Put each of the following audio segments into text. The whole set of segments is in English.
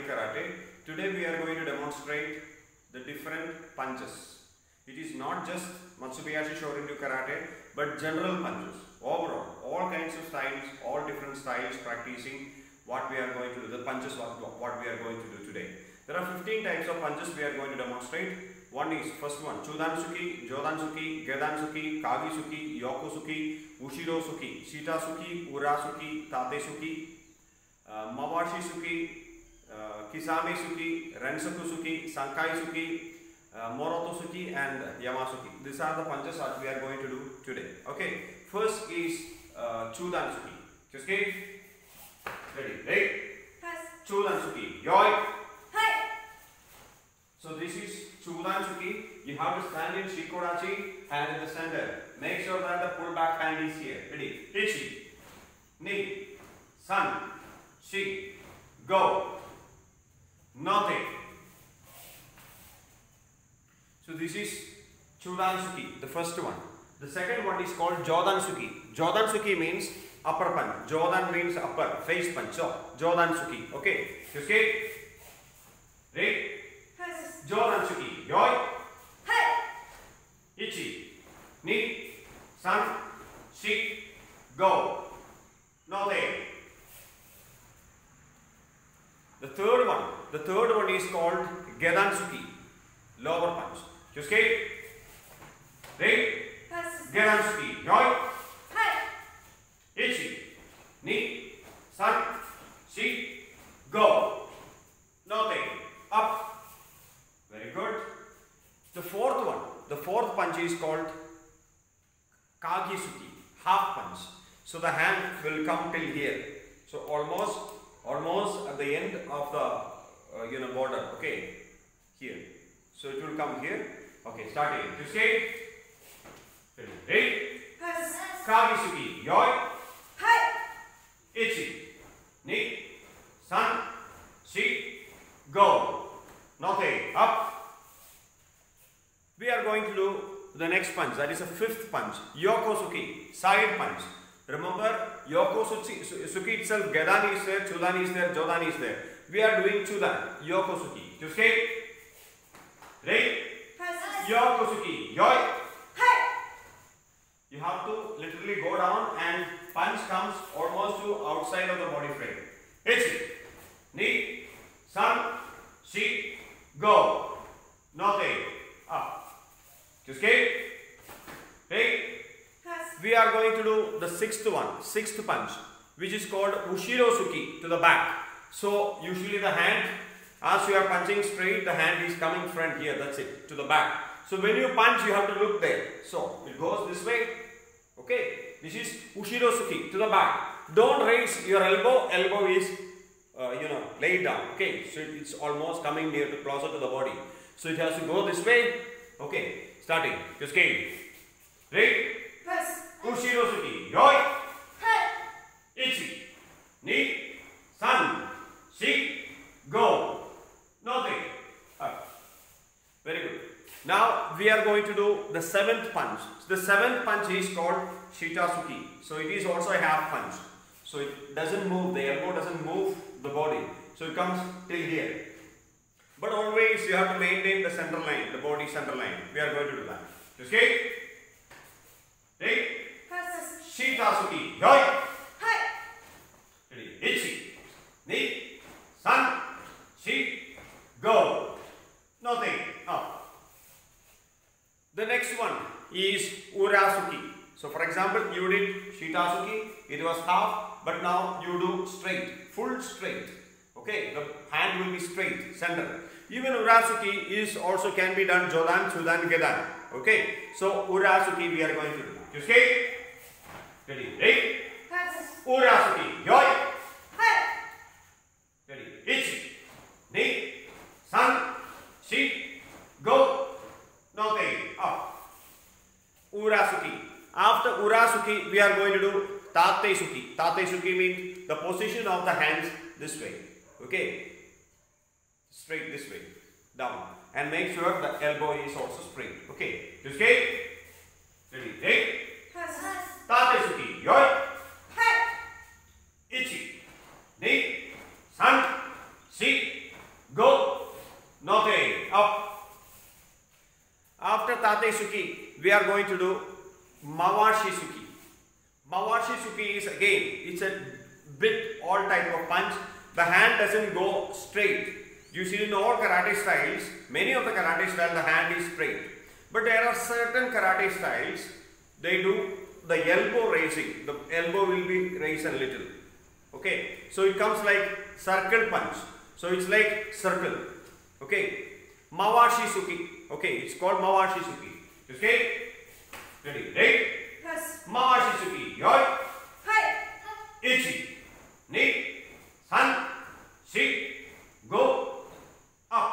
Karate. Today we are going to demonstrate the different punches. It is not just Matsubayashi Shorin-ryu Karate, but general punches. Overall, all kinds of styles, all different styles practicing what we are going to do, the punches what we are going to do today. There are 15 types of punches we are going to demonstrate. One is, first one, Chudansuki, Jodansuki, Gedansuki, Kagisuki, Yokosuki, Ushirosuki, Shitasuki, Urasuki, Tatesuki, Mawashisuki, Kisamesuki, Rensakusuki, Sankaisuki, Morotosuki and Yamasuki. These are the punches that we are going to do today. Okay, first is Chudansuki. Just get ready, right? Chudansuki. Yoi. So this is Chudansuki. You have to stand in Shikodachi, hand in the center. Make sure that the pull back hand is here. Ready? Ichi, ni, san, shi, go. Nothing. So this is Chudansuki, the first one. The second one is called Jodansuki. Jodansuki means upper punch. Jodan means upper, face punch. So Jodansuki. Okay. Okay. Ready? Jodansuki. Yoi. Ichi, ni, san, shi, go. Nothing. The third one is called Gedansuki, lower punch. Just get ready. Gedansuki. Yoi. Ichi, ni, san, shi, go. Nothing. Up. Very good. The fourth punch is called Kagisuki, half punch. So the hand will come till here. So almost at the end of the border. Okay, here. So it will come here. Okay, start again. To skate. Ready? Kagisuki. Yoi. Ichi, ni, san, shi, go. Nothing. Up. We are going to do the next punch. That is a fifth punch. Yokosuki, side punch. Remember, Yokosuki itself, Gedan is there, Chudan is there, Jodan is there. We are doing Chudan, Yokosuki. To skate. Ready? Yokosuki. Yoi. You have to literally go down and punch comes almost to outside of the body frame. Ichi, ni, san, shi, go. Nothing. Up. Just skate. Ready? We are going to do the sixth punch, which is called Ushirosuki, to the back. So usually the hand, as you are punching straight, the hand is coming front here. That's it, to the back. So when you punch, you have to look there. So it goes this way. Okay, this is Ushirosuki, to the back. Don't raise your elbow. Elbow is laid down. Okay, so it's almost coming near to closer to the body. So it has to go this way. Okay, starting. Just skate. Ready? Ushirosuki. Yoi. Ichi, ni, san, shi, go. Nothing. Up. Very good. Now we are going to do the seventh punch. The seventh punch is called Shitasuki. So it is also a half punch. So it doesn't move, the elbow doesn't move the body. So it comes till here. But always you have to maintain the center line, the body center line. We are going to do that. Just skate. Ready? Shitasuki. Yoi. Ready? Ichi, ni, san, shi, go. Nothing. Up. The next one is Urasuki. So for example, you did Shitasuki, it was half, but now you do straight, full straight. Okay, the hand will be straight, center. Even Urasuki is also can be done Jodan, Chudan, Gedan. Okay, so Urasuki we are going to do. You skate. Ready? Ready? Urasuki. Yoi. Ready? Ichi, ni, san, shi, go. Nothing. Up. Urasuki. After Urasuki, we are going to do Tatesuki. Tatesuki means the position of the hands this way. Okay. Straight this way. Down. And make sure the elbow is also straight. Okay. Just skate. Ready. Ready. Tatesuki. Yoi. Ichi, ni, san, shi, we are going to do Mawashi Suki. Mawashi Suki is again, it's a bit all type of punch. The hand doesn't go straight. You see in all karate styles, many of the karate styles the hand is straight. But there are certain karate styles, they do the elbow raising. The elbow will be raised a little. Okay, so it comes like circle punch. So it's like circle. Okay, Mawashi Suki. Okay, it's called Mawashi Suki. Okay, ready, right? Yes. Mawashi Suki. Yoi. Hi. Ichi. Ni. San. Shi. Go. Up.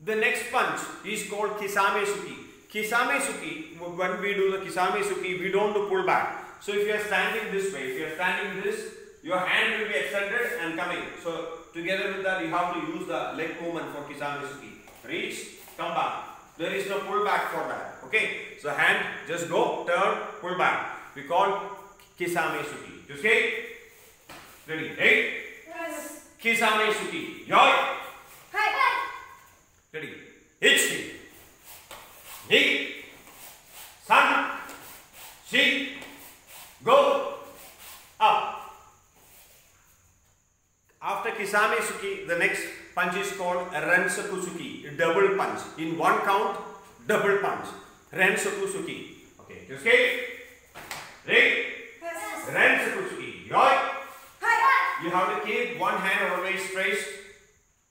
The next punch is called Kisame Suki. Kisame Suki, when we do the Kisame Suki, we don't do pull back. So if you are standing this way, if you are standing this, your hand will be extended and coming. So together with that, you have to use the leg movement for Kisame Suki. Reach, come back. There is no pull back for that. Okay. So hand just go, turn, pull back. We call Kisame Suki. Okay. Ready? Right? Yes. Kisame Suki. Yoi. Hi. Ready? Ichi. Ni. San. Shi. Go. Up. After Kisame Suki, the next punch is called Rensoku Suki. Double punch. In one count, double punch. Rensoku Suki. Okay. Just get. Ready? Yes. Rensoku Suki. Yoi. Hi. You have to keep one hand always straight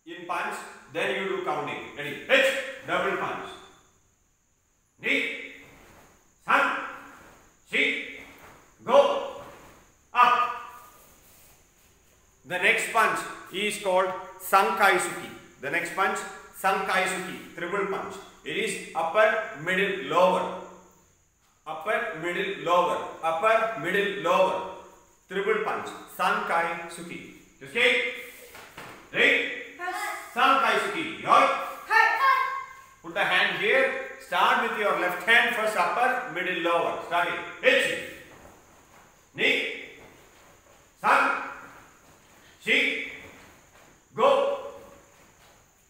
in punch. Then you do counting. Ready? H. Double punch. Ni. San. Shi. Go. Up. The next punch is called Sankai Suki. The next punch, Sankai Suki. Triple punch. It is upper, middle, lower. Upper, middle, lower. Upper, middle, lower. Triple punch. Sankai Suki. Okay? Right? Yes. Sankai Suki. Yoi. Hi. Put the hand here. Start with your left hand first, upper, middle, lower. Start it. H. Ni. San. Shi. Go.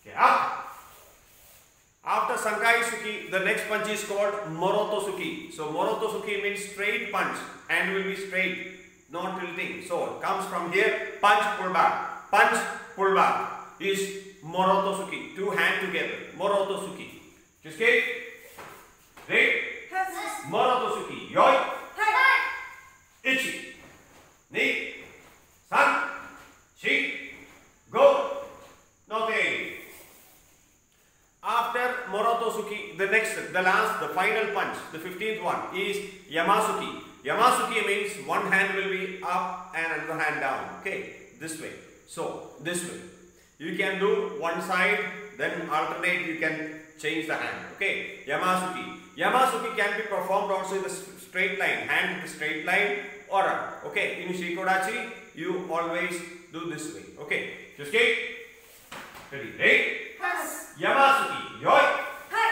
Okay, up. After Sankai Suki, the next punch is called Moroto Suki. So Moroto Suki means straight punch. Hand will be straight, not tilting. So it comes from here, punch, pull back. Punch, pull back. Is Moroto Suki. Two hands together. Moroto Suki. Just get. Right? Yes. Moroto Suki. Yoi. Hi. Ichi. Ni. San. Shi. Go. Okay. After Moroto Suki, the last, the final punch, the 15th one is Yamasuki. Yamasuki means one hand will be up and another hand down. Okay. This way. So, this way. You can do one side, then alternate, you can change the hand. Okay. Yamasuki. Yamasuki can be performed also in the straight line, hand in the straight line or up. Okay. In Shikodachi, you always do this way. Okay. Just get ready. Right? Yes. Yamasuki. Yoi. Hi.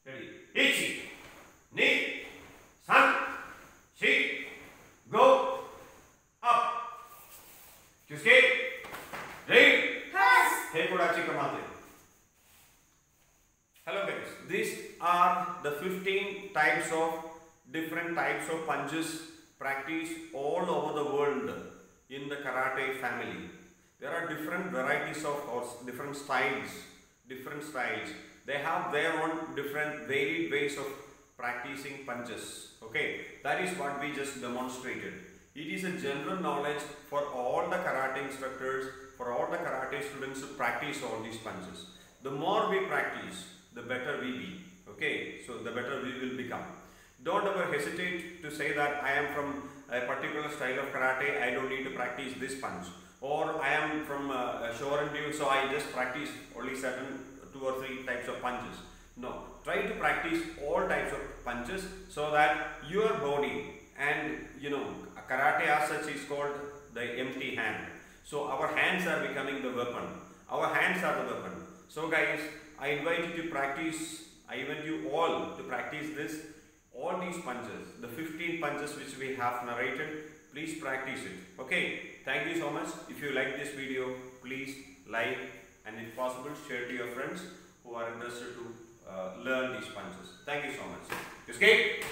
Ready. Ichi. Ni. San. Shi. Go. Up. Just get ready. Yes. Heikodachi Kamate. Hello guys, these are the 15 types of different types of punches practiced all over the world in the karate family. There are different varieties of different styles. They have their own different varied ways of practicing punches. Okay, that is what we just demonstrated. It is a general knowledge for all the karate instructors, for all the karate students to practice all these punches. The more we practice, the better we be. Okay, so the better we will become. Don't ever hesitate to say that I am from a particular style of karate, I don't need to practice this punch. Or I am from Shorin-ryu, so I just practice only certain 2 or 3 types of punches. No, try to practice all types of punches so that your body and karate as such is called the empty hand. So our hands are becoming the weapon. Our hands are the weapon. So guys, I invite you to practice, I invite you all to practice this, all these punches, the 15 punches which we have narrated, please practice it. Okay, thank you so much. If you like this video, please like and if possible share to your friends who are interested to learn these punches. Thank you so much. Escape.